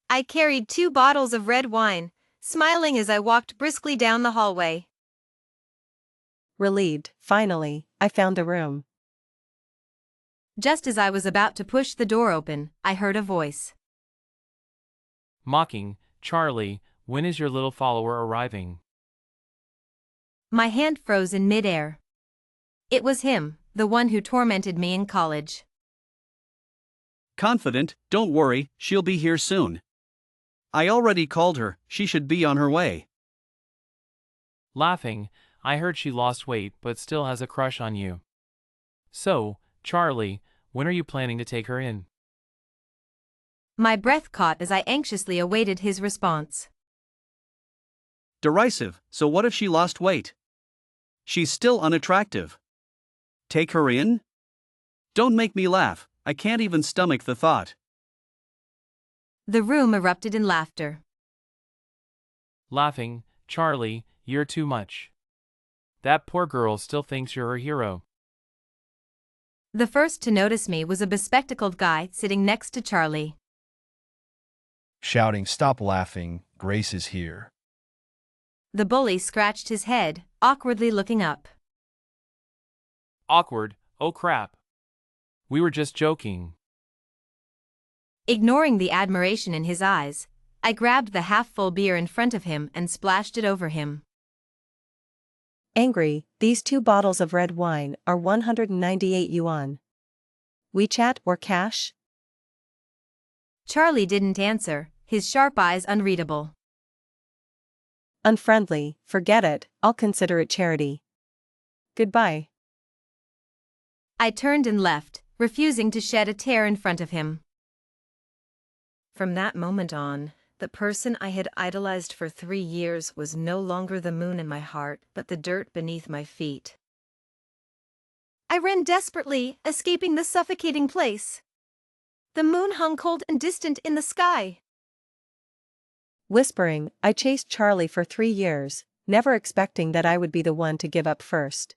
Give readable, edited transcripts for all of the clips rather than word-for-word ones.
I carried 2 bottles of red wine, smiling as I walked briskly down the hallway. Relieved, finally, I found a room. Just as I was about to push the door open, I heard a voice. Mocking, Charlie, when is your little follower arriving? My hand froze in midair. It was him, the one who tormented me in college. Confident, don't worry, she'll be here soon. I already called her, she should be on her way. Laughing, I heard she lost weight but still has a crush on you. So, Charlie, when are you planning to take her in? My breath caught as I anxiously awaited his response. Derisive, so what if she lost weight? She's still unattractive. Take her in? Don't make me laugh, I can't even stomach the thought. The room erupted in laughter. Laughing, Charlie, you're too much. That poor girl still thinks you're her hero. The first to notice me was a bespectacled guy sitting next to Charlie. Shouting, "Stop laughing, Grace is here." The bully scratched his head, awkwardly looking up. Awkward, oh crap. We were just joking. Ignoring the admiration in his eyes, I grabbed the half-full beer in front of him and splashed it over him. Angry, these 2 bottles of red wine are 198 yuan. WeChat or cash? Charlie didn't answer, his sharp eyes unreadable. Unfriendly, forget it, I'll consider it charity. Goodbye. I turned and left, refusing to shed a tear in front of him. From that moment on, the person I had idolized for 3 years was no longer the moon in my heart but the dirt beneath my feet. I ran desperately, escaping the suffocating place. The moon hung cold and distant in the sky. Whispering, I chased Charlie for 3 years, never expecting that I would be the one to give up first.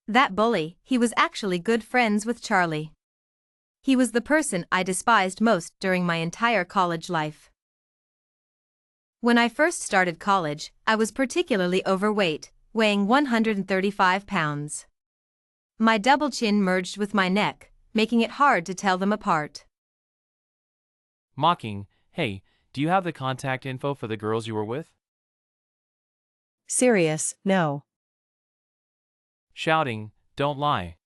That bully, he was actually good friends with Charlie. He was the person I despised most during my entire college life. When I first started college, I was particularly overweight, weighing 135 pounds. My double chin merged with my neck, making it hard to tell them apart. Mocking, hey, do you have the contact info for the girls you were with? Serious, no. Shouting, don't lie.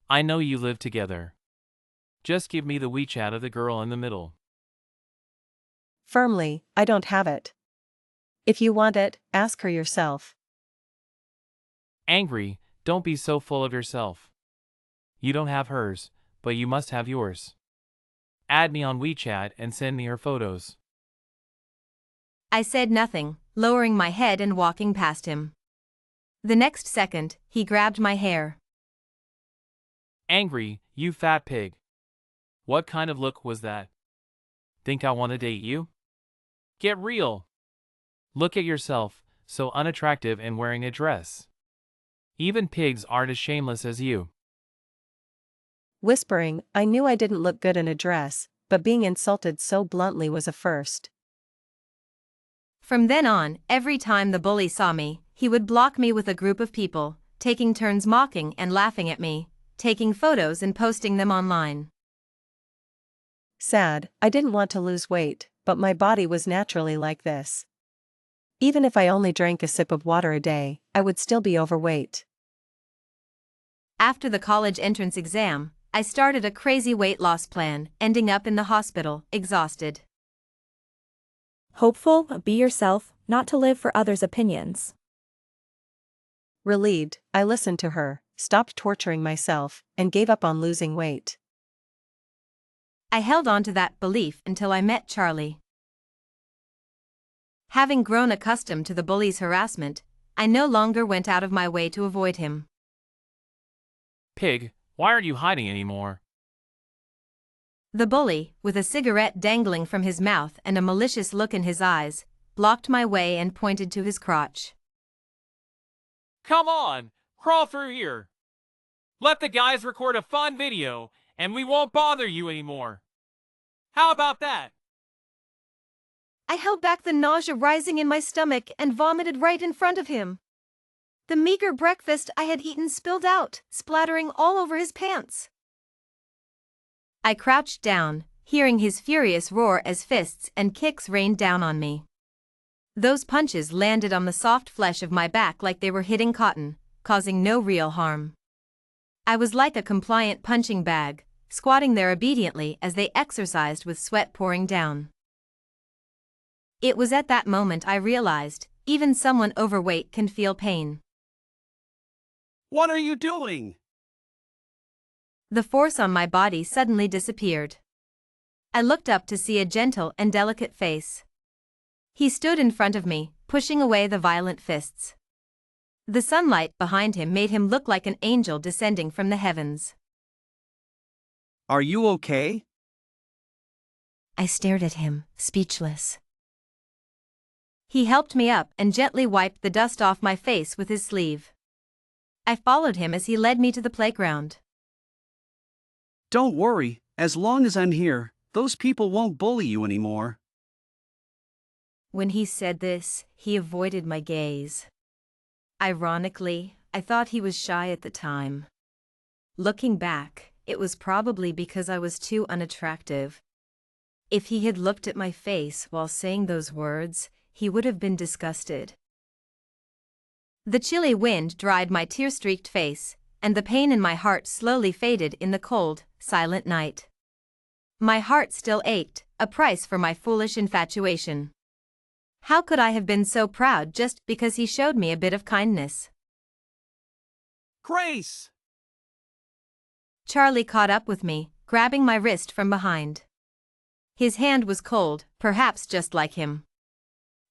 I know you live together. Just give me the WeChat of the girl in the middle. Firmly, I don't have it. If you want it, ask her yourself. Angry, don't be so full of yourself. You don't have hers, but you must have yours. Add me on WeChat and send me her photos. I said nothing, lowering my head and walking past him. The next second, he grabbed my hair. Angry, you fat pig. What kind of look was that? Think I want to date you? Get real. Look at yourself, so unattractive and wearing a dress. Even pigs aren't as shameless as you. Whispering, I knew I didn't look good in a dress, but being insulted so bluntly was a first. From then on, every time the bully saw me, he would block me with a group of people, taking turns mocking and laughing at me, taking photos and posting them online. Sad, I didn't want to lose weight, but my body was naturally like this. Even if I only drank a sip of water a day, I would still be overweight. After the college entrance exam, I started a crazy weight loss plan, ending up in the hospital, exhausted. Hopeful, be yourself, not to live for others' opinions. Relieved, I listened to her, stopped torturing myself, and gave up on losing weight. I held on to that belief until I met Charlie. Having grown accustomed to the bully's harassment, I no longer went out of my way to avoid him. Pig, why aren't you hiding anymore? The bully, with a cigarette dangling from his mouth and a malicious look in his eyes, blocked my way and pointed to his crotch. Come on, crawl through here. Let the guys record a fun video, and we won't bother you anymore. How about that? I held back the nausea rising in my stomach and vomited right in front of him. The meager breakfast I had eaten spilled out, splattering all over his pants. I crouched down, hearing his furious roar as fists and kicks rained down on me. Those punches landed on the soft flesh of my back like they were hitting cotton, causing no real harm. I was like a compliant punching bag, squatting there obediently as they exercised with sweat pouring down. It was at that moment I realized, even someone overweight can feel pain. What are you doing? The force on my body suddenly disappeared. I looked up to see a gentle and delicate face. He stood in front of me, pushing away the violent fists. The sunlight behind him made him look like an angel descending from the heavens. Are you okay? I stared at him, speechless. He helped me up and gently wiped the dust off my face with his sleeve. I followed him as he led me to the playground. Don't worry, as long as I'm here, those people won't bully you anymore. When he said this, he avoided my gaze. Ironically, I thought he was shy at the time. Looking back, it was probably because I was too unattractive. If he had looked at my face while saying those words, he would have been disgusted. The chilly wind dried my tear-streaked face, and the pain in my heart slowly faded in the cold, silent night. My heart still ached, a price for my foolish infatuation. How could I have been so proud just because he showed me a bit of kindness? Grace! Charlie caught up with me, grabbing my wrist from behind. His hand was cold, perhaps just like him.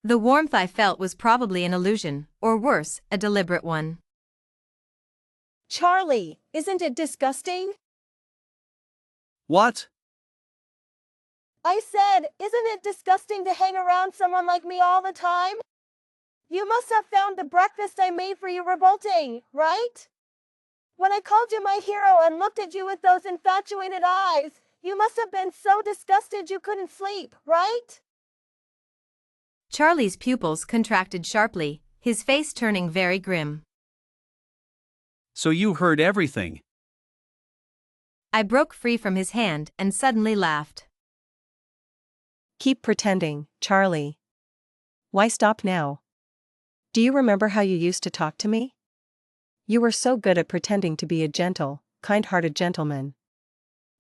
The warmth I felt was probably an illusion, or worse, a deliberate one. Charlie, isn't it disgusting? What? I said, isn't it disgusting to hang around someone like me all the time? You must have found the breakfast I made for you revolting, right? When I called you my hero and looked at you with those infatuated eyes, you must have been so disgusted you couldn't sleep, right? Charlie's pupils contracted sharply, his face turning very grim. So you heard everything. I broke free from his hand and suddenly laughed. Keep pretending, Charlie. Why stop now? Do you remember how you used to talk to me? You were so good at pretending to be a gentle, kind-hearted gentleman.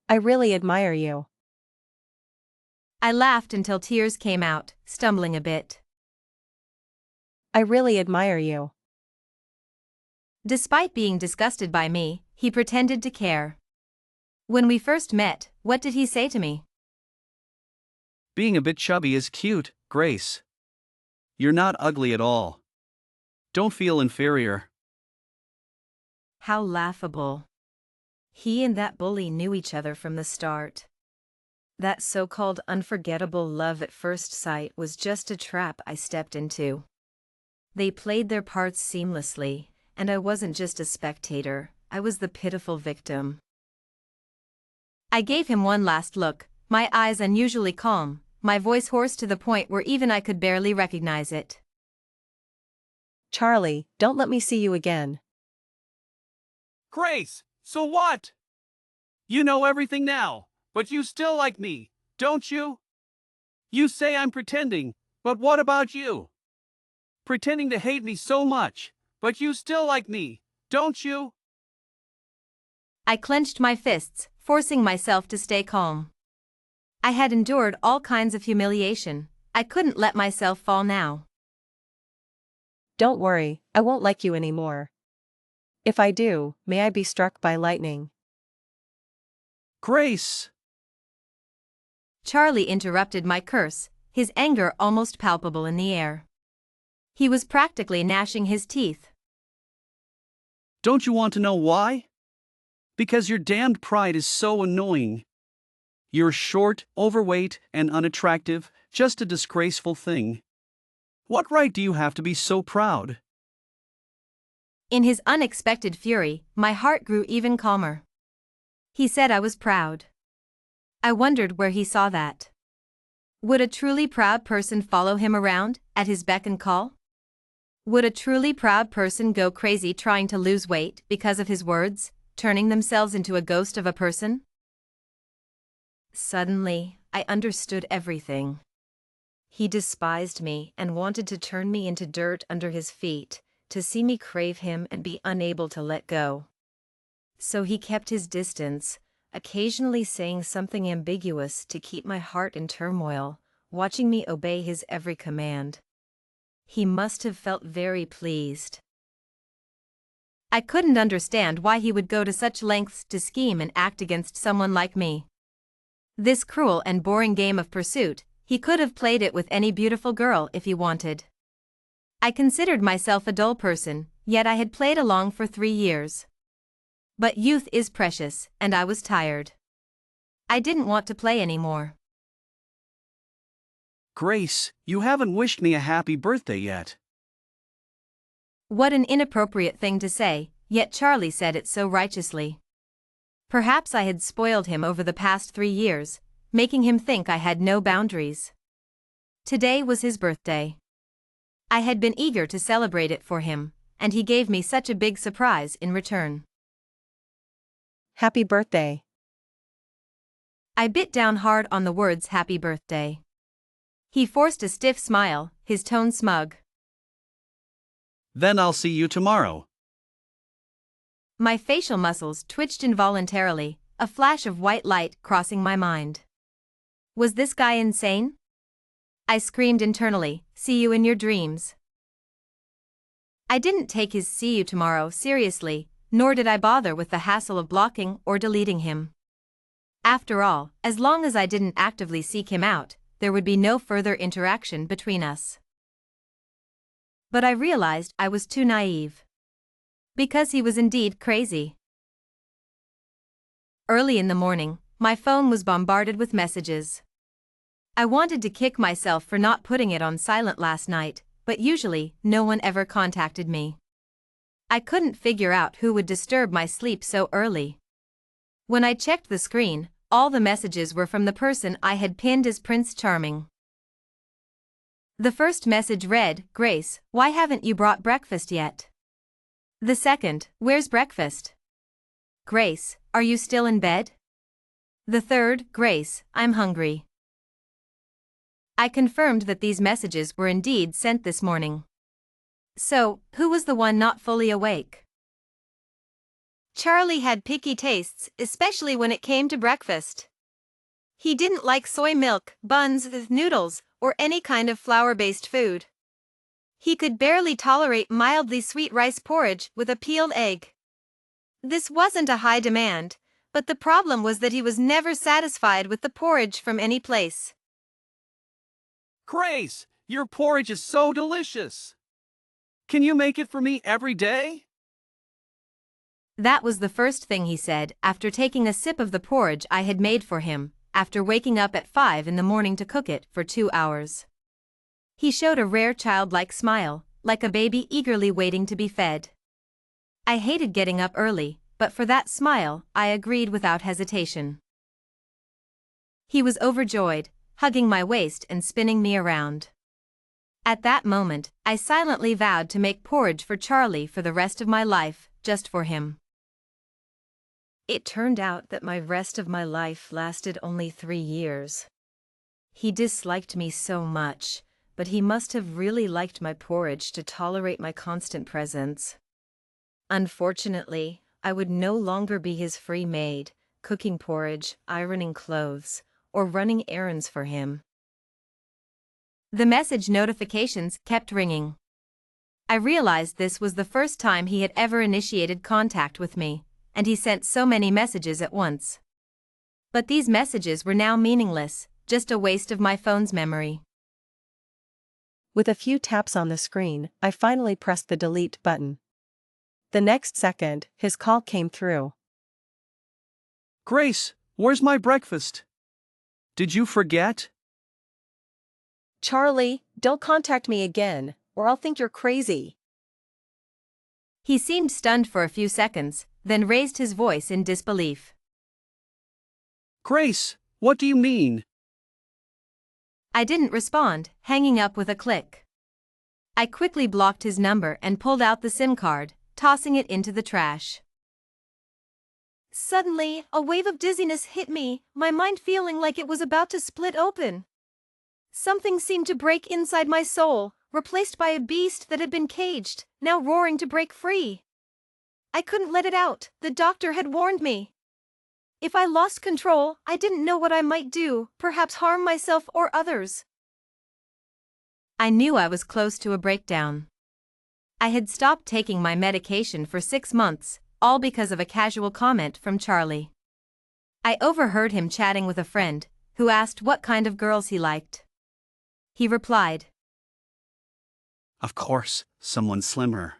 I really admire you. I laughed until tears came out, stumbling a bit. I really admire you. Despite being disgusted by me, he pretended to care. When we first met, what did he say to me? Being a bit chubby is cute, Grace. You're not ugly at all. Don't feel inferior. How laughable. He and that bully knew each other from the start. That so-called unforgettable love at first sight was just a trap I stepped into. They played their parts seamlessly, and I wasn't just a spectator, I was the pitiful victim. I gave him one last look, my eyes unusually calm, my voice hoarse to the point where even I could barely recognize it. Charlie, don't let me see you again. Grace, so what? You know everything now, but you still like me, don't you? You say I'm pretending, but what about you? Pretending to hate me so much, but you still like me, don't you? I clenched my fists, forcing myself to stay calm. I had endured all kinds of humiliation, I couldn't let myself fall now. Don't worry, I won't like you anymore. If I do, may I be struck by lightning. Grace! Charlie interrupted my curse, his anger almost palpable in the air. He was practically gnashing his teeth. Don't you want to know why? Because your damned pride is so annoying. You're short, overweight, and unattractive, just a disgraceful thing. What right do you have to be so proud? In his unexpected fury, my heart grew even calmer. He said I was proud. I wondered where he saw that. Would a truly proud person follow him around, at his beck and call? Would a truly proud person go crazy trying to lose weight because of his words, turning themselves into a ghost of a person? Suddenly, I understood everything. He despised me and wanted to turn me into dirt under his feet, to see me crave him and be unable to let go. So he kept his distance, occasionally saying something ambiguous to keep my heart in turmoil, watching me obey his every command. He must have felt very pleased. I couldn't understand why he would go to such lengths to scheme and act against someone like me. This cruel and boring game of pursuit, he could have played it with any beautiful girl if he wanted. I considered myself a dull person, yet I had played along for 3 years. But youth is precious, and I was tired. I didn't want to play anymore. Grace, you haven't wished me a happy birthday yet. What an inappropriate thing to say, yet Charlie said it so righteously. Perhaps I had spoiled him over the past 3 years, making him think I had no boundaries. Today was his birthday. I had been eager to celebrate it for him, and he gave me such a big surprise in return. Happy birthday. I bit down hard on the words happy birthday. He forced a stiff smile, his tone smug. Then I'll see you tomorrow. My facial muscles twitched involuntarily, a flash of white light crossing my mind. Was this guy insane? I screamed internally, see you in your dreams. I didn't take his see you tomorrow seriously, nor did I bother with the hassle of blocking or deleting him. After all, as long as I didn't actively seek him out, there would be no further interaction between us. But I realized I was too naive. Because he was indeed crazy. Early in the morning, my phone was bombarded with messages. I wanted to kick myself for not putting it on silent last night, but usually, no one ever contacted me. I couldn't figure out who would disturb my sleep so early. When I checked the screen, all the messages were from the person I had pinned as Prince Charming. The first message read, Grace, why haven't you brought breakfast yet? The second, where's breakfast? Grace, are you still in bed? The third, Grace, I'm hungry. I confirmed that these messages were indeed sent this morning. So, who was the one not fully awake? Charlie had picky tastes, especially when it came to breakfast. He didn't like soy milk, buns, noodles, or any kind of flour-based food. He could barely tolerate mildly sweet rice porridge with a peeled egg. This wasn't a high demand, but the problem was that he was never satisfied with the porridge from any place. Grace, your porridge is so delicious. Can you make it for me every day? That was the first thing he said after taking a sip of the porridge I had made for him, after waking up at 5 in the morning to cook it for 2 hours. He showed a rare childlike smile, like a baby eagerly waiting to be fed. I hated getting up early, but for that smile, I agreed without hesitation. He was overjoyed, hugging my waist and spinning me around. At that moment, I silently vowed to make porridge for Charlie for the rest of my life, just for him. It turned out that my rest of my life lasted only 3 years. He disliked me so much, but he must have really liked my porridge to tolerate my constant presence. Unfortunately, I would no longer be his free maid, cooking porridge, ironing clothes, or running errands for him. The message notifications kept ringing. I realized this was the first time he had ever initiated contact with me, and he sent so many messages at once. But these messages were now meaningless, just a waste of my phone's memory. With a few taps on the screen, I finally pressed the delete button. The next second, his call came through. Grace, where's my breakfast? Did you forget? Charlie, don't contact me again, or I'll think you're crazy. He seemed stunned for a few seconds, then raised his voice in disbelief. Grace, what do you mean? I didn't respond, hanging up with a click. I quickly blocked his number and pulled out the SIM card, tossing it into the trash. Suddenly, a wave of dizziness hit me, my mind feeling like it was about to split open. Something seemed to break inside my soul, replaced by a beast that had been caged, now roaring to break free. I couldn't let it out, the doctor had warned me. If I lost control, I didn't know what I might do, perhaps harm myself or others. I knew I was close to a breakdown. I had stopped taking my medication for 6 months, all because of a casual comment from Charlie. I overheard him chatting with a friend, who asked what kind of girls he liked. He replied, Of course, someone slimmer.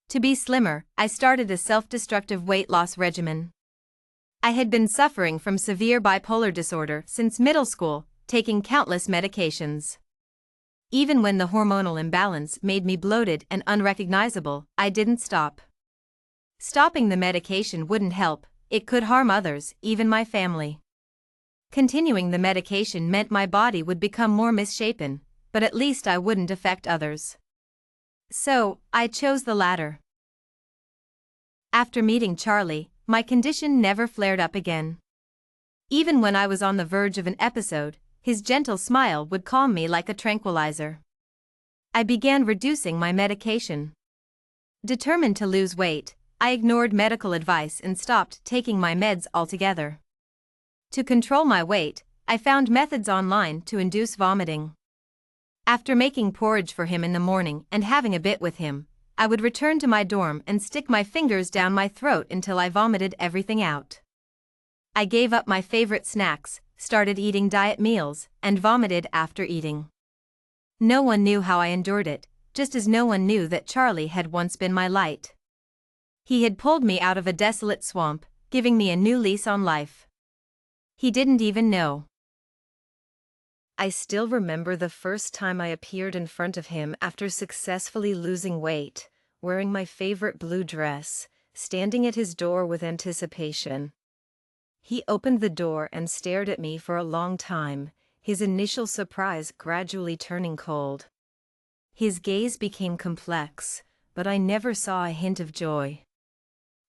To be slimmer, I started a self-destructive weight loss regimen. I had been suffering from severe bipolar disorder since middle school, taking countless medications. Even when the hormonal imbalance made me bloated and unrecognizable, I didn't stop. Stopping the medication wouldn't help, it could harm others, even my family. Continuing the medication meant my body would become more misshapen, but at least I wouldn't affect others. So, I chose the latter. After meeting Charlie, my condition never flared up again. Even when I was on the verge of an episode, his gentle smile would calm me like a tranquilizer. I began reducing my medication. Determined to lose weight, I ignored medical advice and stopped taking my meds altogether. To control my weight, I found methods online to induce vomiting. After making porridge for him in the morning and having a bit with him, I would return to my dorm and stick my fingers down my throat until I vomited everything out. I gave up my favorite snacks, started eating diet meals, and vomited after eating. No one knew how I endured it, just as no one knew that Charlie had once been my light. He had pulled me out of a desolate swamp, giving me a new lease on life. He didn't even know. I still remember the first time I appeared in front of him after successfully losing weight, wearing my favorite blue dress, standing at his door with anticipation. He opened the door and stared at me for a long time, his initial surprise gradually turning cold. His gaze became complex, but I never saw a hint of joy.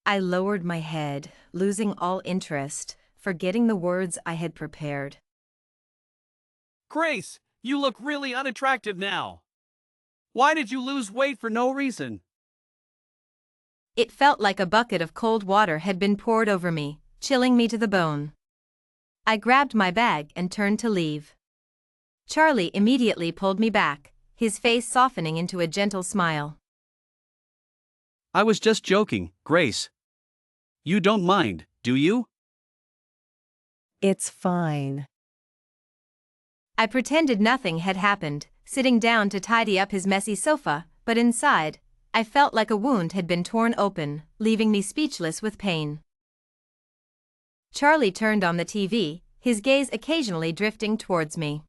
I lowered my head, losing all interest, forgetting the words I had prepared. Grace, you look really unattractive now. Why did you lose weight for no reason? It felt like a bucket of cold water had been poured over me, chilling me to the bone. I grabbed my bag and turned to leave. Charlie immediately pulled me back, his face softening into a gentle smile. I was just joking, Grace. You don't mind, do you? It's fine. I pretended nothing had happened, sitting down to tidy up his messy sofa, but inside, I felt like a wound had been torn open, leaving me speechless with pain. Charlie turned on the TV, his gaze occasionally drifting towards me.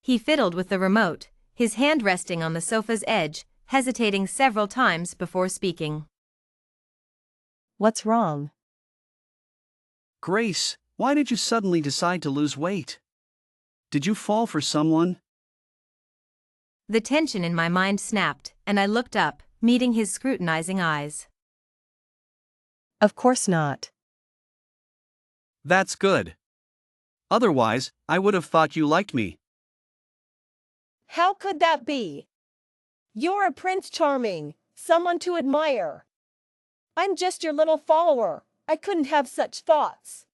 He fiddled with the remote, his hand resting on the sofa's edge, hesitating several times before speaking. What's wrong? Grace, why did you suddenly decide to lose weight? Did you fall for someone? The tension in my mind snapped, and I looked up, meeting his scrutinizing eyes. Of course not. That's good. Otherwise, I would have thought you liked me. How could that be? You're a Prince Charming, someone to admire. I'm just your little follower. I couldn't have such thoughts.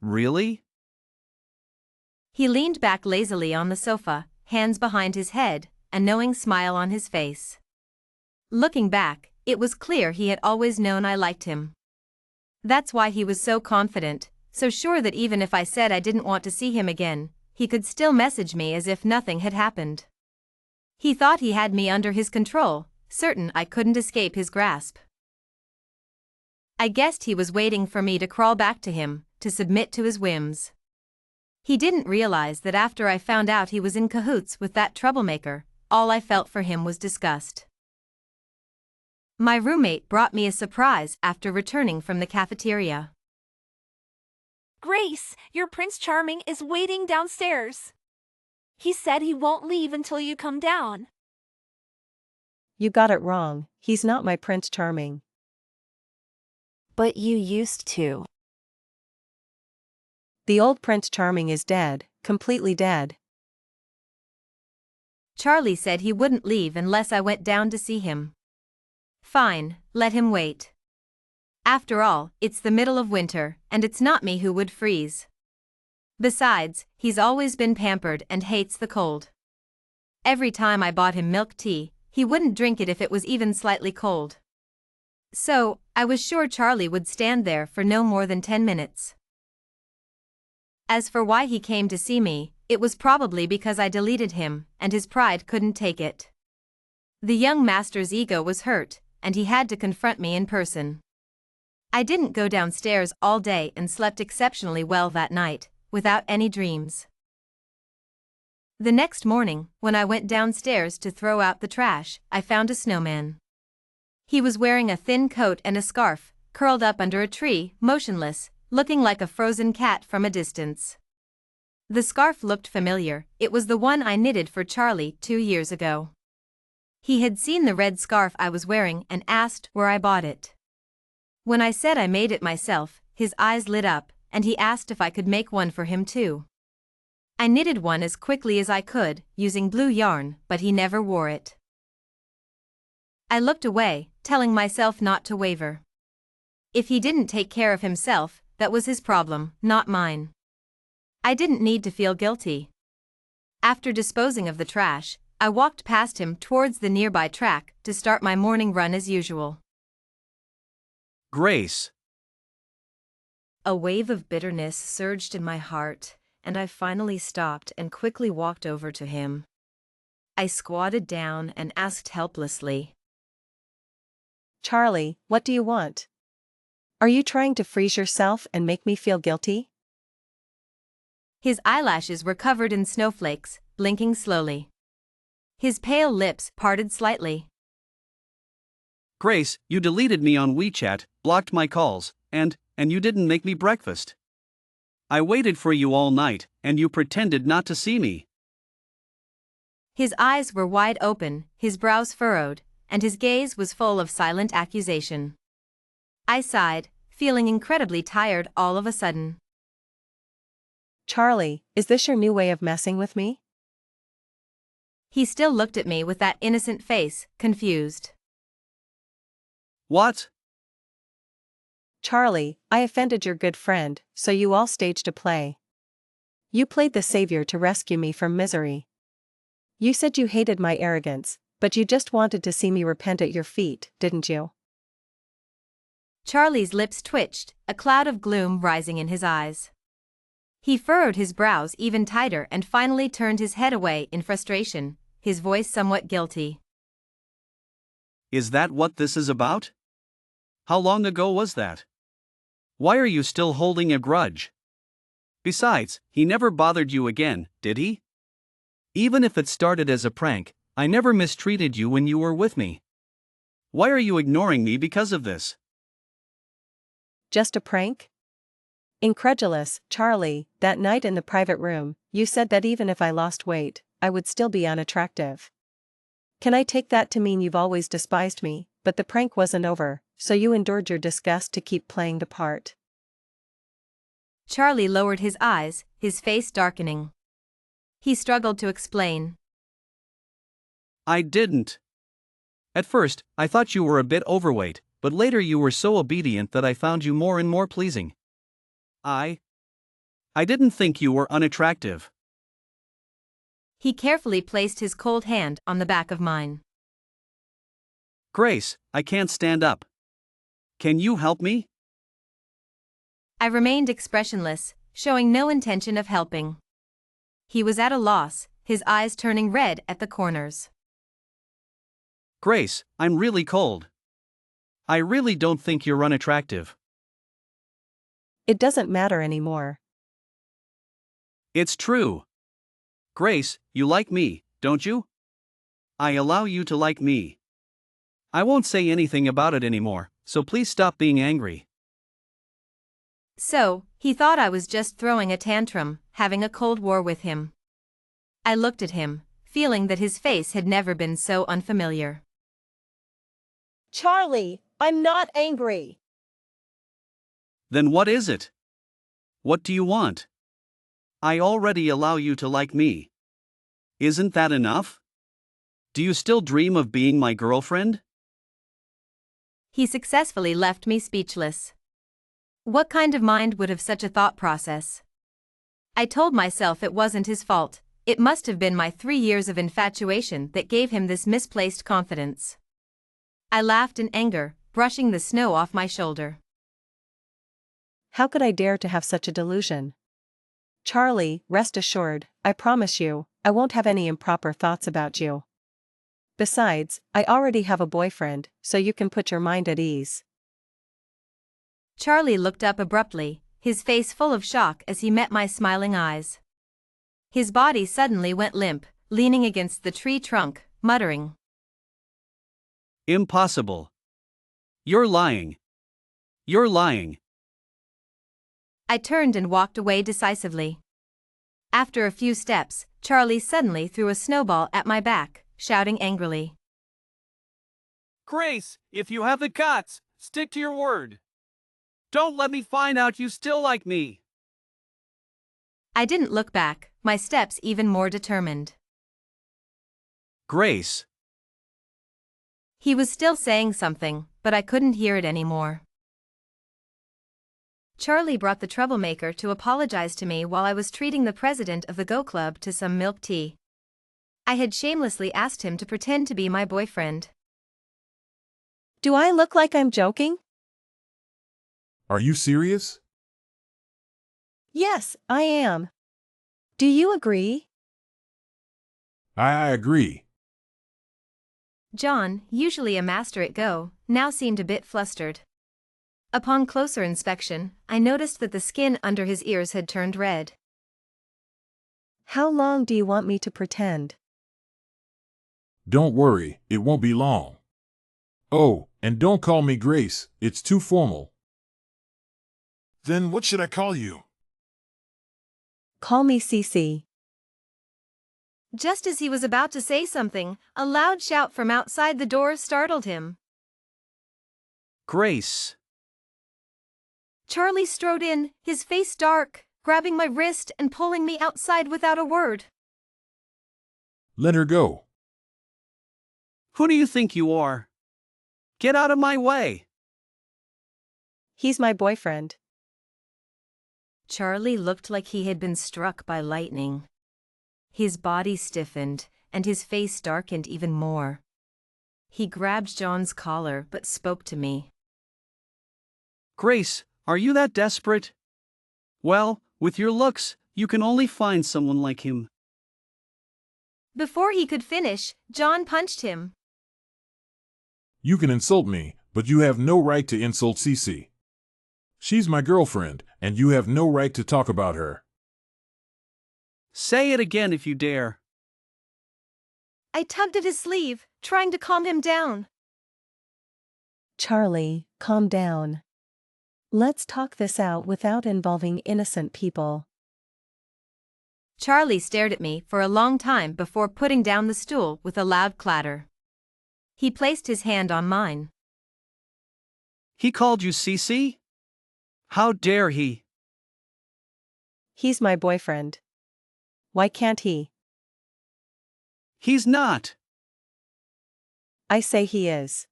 Really? He leaned back lazily on the sofa, hands behind his head, a knowing smile on his face. Looking back, it was clear he had always known I liked him. That's why he was so confident, so sure that even if I said I didn't want to see him again, he could still message me as if nothing had happened. He thought he had me under his control, certain I couldn't escape his grasp. I guessed he was waiting for me to crawl back to him, to submit to his whims. He didn't realize that after I found out he was in cahoots with that troublemaker, all I felt for him was disgust. My roommate brought me a surprise after returning from the cafeteria. Grace, your Prince Charming is waiting downstairs. He said he won't leave until you come down. You got it wrong, he's not my Prince Charming. But you used to. The old Prince Charming is dead, completely dead. Charlie said he wouldn't leave unless I went down to see him. Fine, let him wait. After all, it's the middle of winter, and it's not me who would freeze. Besides, he's always been pampered and hates the cold. Every time I bought him milk tea, he wouldn't drink it if it was even slightly cold. So, I was sure Charlie would stand there for no more than 10 minutes. As for why he came to see me, it was probably because I deleted him, and his pride couldn't take it. The young master's ego was hurt, and he had to confront me in person. I didn't go downstairs all day and slept exceptionally well that night, without any dreams. The next morning, when I went downstairs to throw out the trash, I found a snowman. He was wearing a thin coat and a scarf, curled up under a tree, motionless, looking like a frozen cat from a distance. The scarf looked familiar, it was the one I knitted for Charlie 2 years ago. He had seen the red scarf I was wearing and asked where I bought it. When I said I made it myself, his eyes lit up, and he asked if I could make one for him too. I knitted one as quickly as I could, using blue yarn, but he never wore it. I looked away, telling myself not to waver. If he didn't take care of himself, that was his problem, not mine. I didn't need to feel guilty. After disposing of the trash, I walked past him towards the nearby track to start my morning run as usual. Grace. A wave of bitterness surged in my heart, and I finally stopped and quickly walked over to him. I squatted down and asked helplessly, Charlie, what do you want? Are you trying to freeze yourself and make me feel guilty? His eyelashes were covered in snowflakes, blinking slowly. His pale lips parted slightly. Grace, you deleted me on WeChat, blocked my calls, and you didn't make me breakfast. I waited for you all night, and you pretended not to see me. His eyes were wide open, his brows furrowed, and his gaze was full of silent accusation. I sighed, feeling incredibly tired all of a sudden. Charlie, is this your new way of messing with me? He still looked at me with that innocent face, confused. What? Charlie, I offended your good friend, so you all staged a play. You played the savior to rescue me from misery. You said you hated my arrogance, but you just wanted to see me repent at your feet, didn't you? Charlie's lips twitched, a cloud of gloom rising in his eyes. He furrowed his brows even tighter and finally turned his head away in frustration, his voice somewhat guilty. Is that what this is about? How long ago was that? Why are you still holding a grudge? Besides, he never bothered you again, did he? Even if it started as a prank, I never mistreated you when you were with me. Why are you ignoring me because of this? Just a prank? Incredulous, Charlie, that night in the private room, you said that even if I lost weight, I would still be unattractive. Can I take that to mean you've always despised me, but the prank wasn't over, so you endured your disgust to keep playing the part? Charlie lowered his eyes, his face darkening. He struggled to explain. I didn't. At first, I thought you were a bit overweight, but later you were so obedient that I found you more and more pleasing. I didn't think you were unattractive. He carefully placed his cold hand on the back of mine. Grace, I can't stand up. Can you help me? I remained expressionless, showing no intention of helping. He was at a loss, his eyes turning red at the corners. Grace, I'm really cold. I really don't think you're unattractive. It doesn't matter anymore. It's true. Grace, you like me, don't you? I allow you to like me. I won't say anything about it anymore, so please stop being angry. So, he thought I was just throwing a tantrum, having a cold war with him. I looked at him, feeling that his face had never been so unfamiliar. Charlie, I'm not angry. Then what is it? What do you want? I already allow you to like me. Isn't that enough? Do you still dream of being my girlfriend? He successfully left me speechless. What kind of mind would have such a thought process? I told myself it wasn't his fault. It must have been my 3 years of infatuation that gave him this misplaced confidence. I laughed in anger, brushing the snow off my shoulder. How could I dare to have such a delusion? Charlie, rest assured, I promise you, I won't have any improper thoughts about you. Besides, I already have a boyfriend, so you can put your mind at ease. Charlie looked up abruptly, his face full of shock as he met my smiling eyes. His body suddenly went limp, leaning against the tree trunk, muttering, Impossible. You're lying. You're lying. I turned and walked away decisively. After a few steps, Charlie suddenly threw a snowball at my back, shouting angrily, Grace, if you have the guts, stick to your word. Don't let me find out you still like me. I didn't look back, my steps even more determined. Grace. He was still saying something, but I couldn't hear it anymore. Charlie brought the troublemaker to apologize to me while I was treating the president of the Go Club to some milk tea. I had shamelessly asked him to pretend to be my boyfriend. Do I look like I'm joking? Are you serious? Yes, I am. Do you agree? I agree. John, usually a master at Go, now seemed a bit flustered. Upon closer inspection, I noticed that the skin under his ears had turned red. How long do you want me to pretend? Don't worry, it won't be long. Oh, and don't call me Grace, it's too formal. Then what should I call you? Call me Cece. Just as he was about to say something, a loud shout from outside the door startled him. Grace. Charlie strode in, his face dark, grabbing my wrist and pulling me outside without a word. Let her go. Who do you think you are? Get out of my way. He's my boyfriend. Charlie looked like he had been struck by lightning. His body stiffened, and his face darkened even more. He grabbed John's collar but spoke to me. Grace, are you that desperate? Well, with your looks, you can only find someone like him. Before he could finish, John punched him. You can insult me, but you have no right to insult Cece. She's my girlfriend, and you have no right to talk about her. Say it again if you dare. I tugged at his sleeve, trying to calm him down. Charlie, calm down. Let's talk this out without involving innocent people. Charlie stared at me for a long time before putting down the stool with a loud clatter. He placed his hand on mine. He called you Cece? How dare he? He's my boyfriend. Why can't he? He's not. I say he is.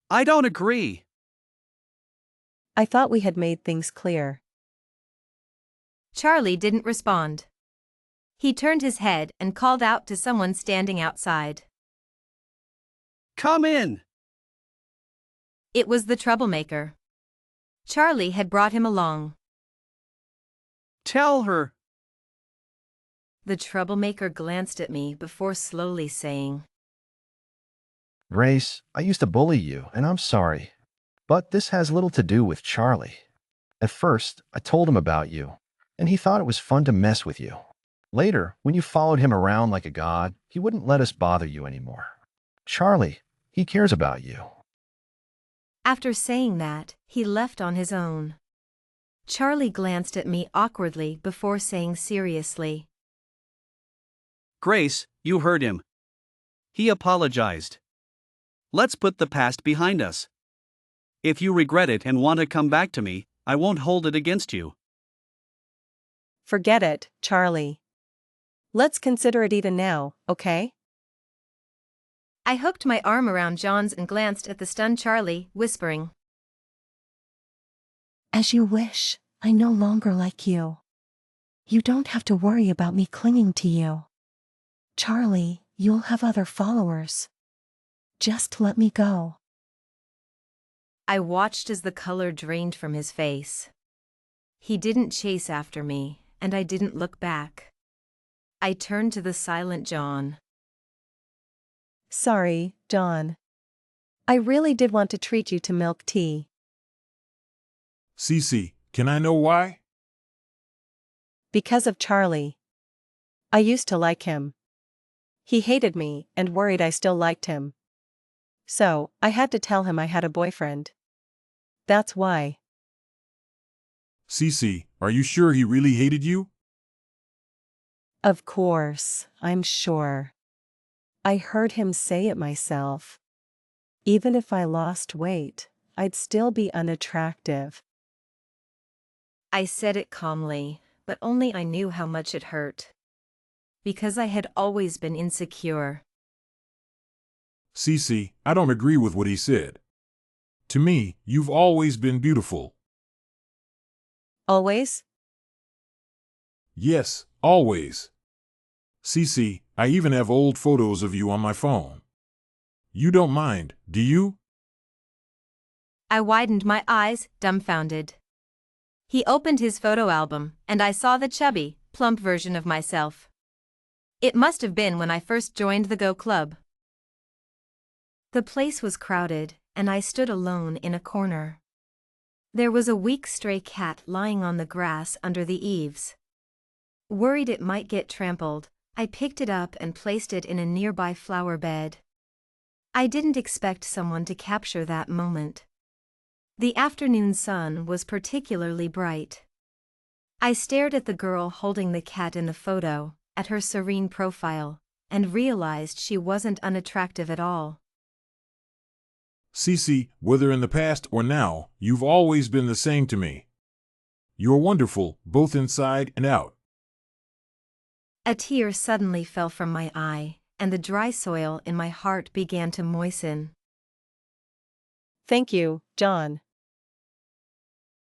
I don't agree. I thought we had made things clear. Charlie didn't respond. He turned his head and called out to someone standing outside. Come in. It was the troublemaker. Charlie had brought him along. Tell her. The troublemaker glanced at me before slowly saying, Grace, I used to bully you, and I'm sorry. But this has little to do with Charlie. At first, I told him about you, and he thought it was fun to mess with you. Later, when you followed him around like a god, he wouldn't let us bother you anymore. Charlie, he cares about you. After saying that, he left on his own. Charlie glanced at me awkwardly before saying seriously. Grace, you heard him. He apologized. Let's put the past behind us. If you regret it and want to come back to me, I won't hold it against you. Forget it, Charlie. Let's consider it even now, okay? I hooked my arm around John's and glanced at the stunned Charlie, whispering. As you wish, I no longer like you. You don't have to worry about me clinging to you. Charlie, you'll have other followers. Just let me go. I watched as the color drained from his face. He didn't chase after me, and I didn't look back. I turned to the silent John. Sorry, John. I really did want to treat you to milk tea. Cece, can I know why? Because of Charlie. I used to like him. He hated me and worried I still liked him. So, I had to tell him I had a boyfriend. That's why. Cece, are you sure he really hated you? Of course, I'm sure. I heard him say it myself. Even if I lost weight, I'd still be unattractive. I said it calmly, but only I knew how much it hurt. Because I had always been insecure. Cece, I don't agree with what he said. To me, you've always been beautiful. Always? Yes, always. Cece, I even have old photos of you on my phone. You don't mind, do you? I widened my eyes, dumbfounded. He opened his photo album, and I saw the chubby, plump version of myself. It must have been when I first joined the Go Club. The place was crowded, and I stood alone in a corner. There was a weak stray cat lying on the grass under the eaves. Worried it might get trampled, I picked it up and placed it in a nearby flower bed. I didn't expect someone to capture that moment. The afternoon sun was particularly bright. I stared at the girl holding the cat in the photo, at her serene profile, and realized she wasn't unattractive at all. Cece, whether in the past or now, you've always been the same to me. You're wonderful, both inside and out. A tear suddenly fell from my eye, and the dry soil in my heart began to moisten. Thank you, John.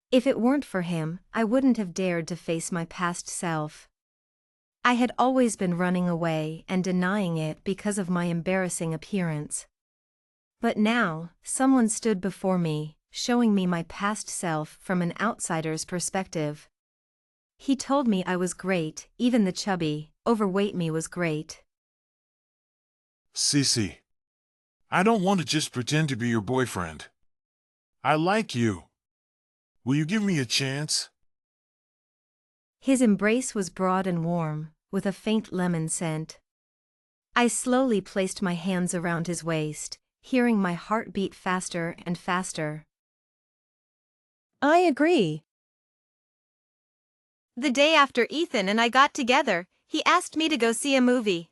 If it weren't for him, I wouldn't have dared to face my past self. I had always been running away and denying it because of my embarrassing appearance. But now, someone stood before me, showing me my past self from an outsider's perspective. He told me I was great, even the chubby, overweight me was great. Cece, I don't want to just pretend to be your boyfriend. I like you. Will you give me a chance? His embrace was broad and warm, with a faint lemon scent. I slowly placed my hands around his waist, hearing my heart beat faster and faster. I agree. The day after Ethan and I got together, he asked me to go see a movie.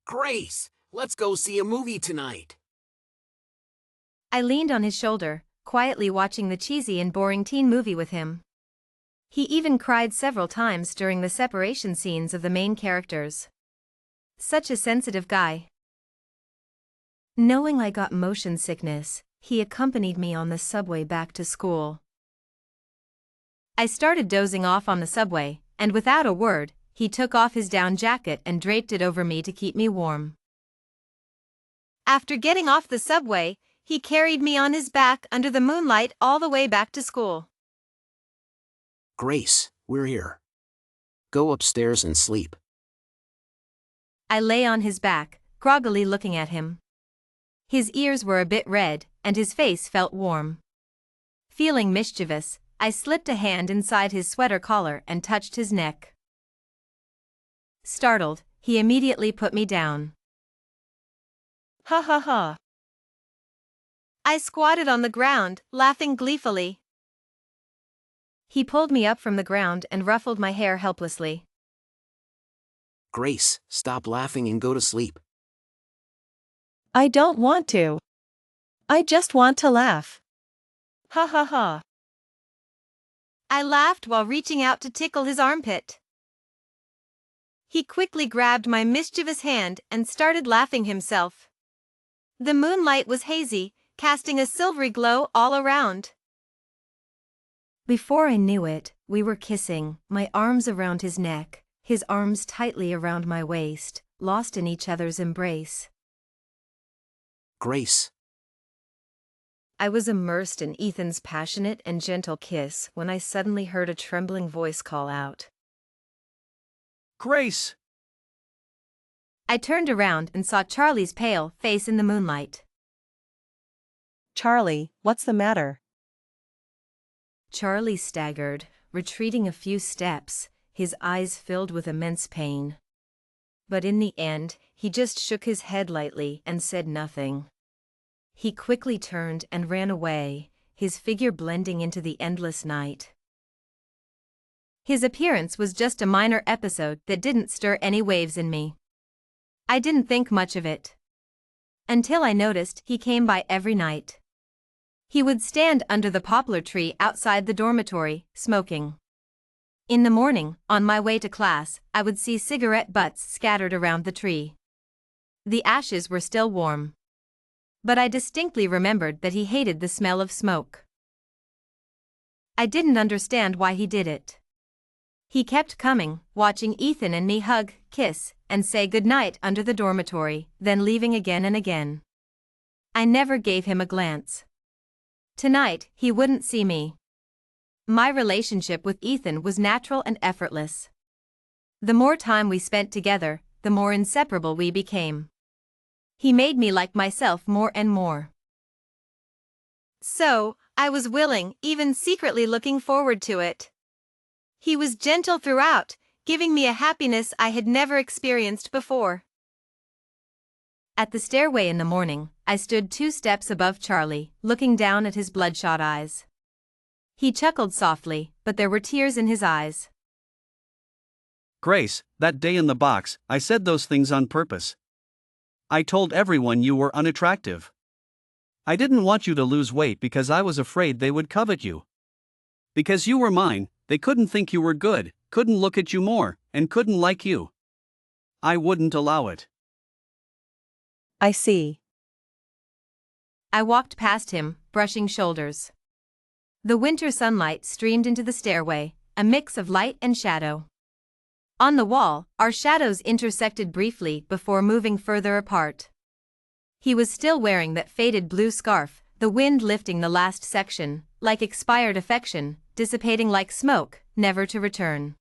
Grace, let's go see a movie tonight. I leaned on his shoulder, quietly watching the cheesy and boring teen movie with him. He even cried several times during the separation scenes of the main characters. Such a sensitive guy. Knowing I got motion sickness, he accompanied me on the subway back to school. I started dozing off on the subway, and without a word, he took off his down jacket and draped it over me to keep me warm. After getting off the subway, he carried me on his back under the moonlight all the way back to school. Grace, we're here. Go upstairs and sleep. I lay on his back, groggily looking at him. His ears were a bit red, and his face felt warm. Feeling mischievous, I slipped a hand inside his sweater collar and touched his neck. Startled, he immediately put me down. Ha ha ha. I squatted on the ground, laughing gleefully. He pulled me up from the ground and ruffled my hair helplessly. Grace, stop laughing and go to sleep. I don't want to. I just want to laugh. Ha ha ha. I laughed while reaching out to tickle his armpit. He quickly grabbed my mischievous hand and started laughing himself. The moonlight was hazy, casting a silvery glow all around. Before I knew it, we were kissing, my arms around his neck, his arms tightly around my waist, lost in each other's embrace. Grace. I was immersed in Ethan's passionate and gentle kiss when I suddenly heard a trembling voice call out. Grace! I turned around and saw Charlie's pale face in the moonlight. Charlie, what's the matter? Charlie staggered, retreating a few steps, his eyes filled with immense pain. But in the end, he just shook his head lightly and said nothing. He quickly turned and ran away, his figure blending into the endless night. His appearance was just a minor episode that didn't stir any waves in me. I didn't think much of it. Until I noticed he came by every night. He would stand under the poplar tree outside the dormitory, smoking. In the morning, on my way to class, I would see cigarette butts scattered around the tree. The ashes were still warm. But I distinctly remembered that he hated the smell of smoke. I didn't understand why he did it. He kept coming, watching Ethan and me hug, kiss, and say goodnight under the dormitory, then leaving again and again. I never gave him a glance. Tonight, he wouldn't see me. My relationship with Ethan was natural and effortless. The more time we spent together, the more inseparable we became. He made me like myself more and more. So, I was willing, even secretly looking forward to it. He was gentle throughout, giving me a happiness I had never experienced before. At the stairway in the morning, I stood 2 steps above Charlie, looking down at his bloodshot eyes. He chuckled softly, but there were tears in his eyes. Grace, that day in the box, I said those things on purpose. I told everyone you were unattractive. I didn't want you to lose weight because I was afraid they would covet you. Because you were mine, they couldn't think you were good, couldn't look at you more, and couldn't like you. I wouldn't allow it. I see. I walked past him, brushing shoulders. The winter sunlight streamed into the stairway, a mix of light and shadow. On the wall, our shadows intersected briefly before moving further apart. He was still wearing that faded blue scarf, the wind lifting the last section, like expired affection, dissipating like smoke, never to return.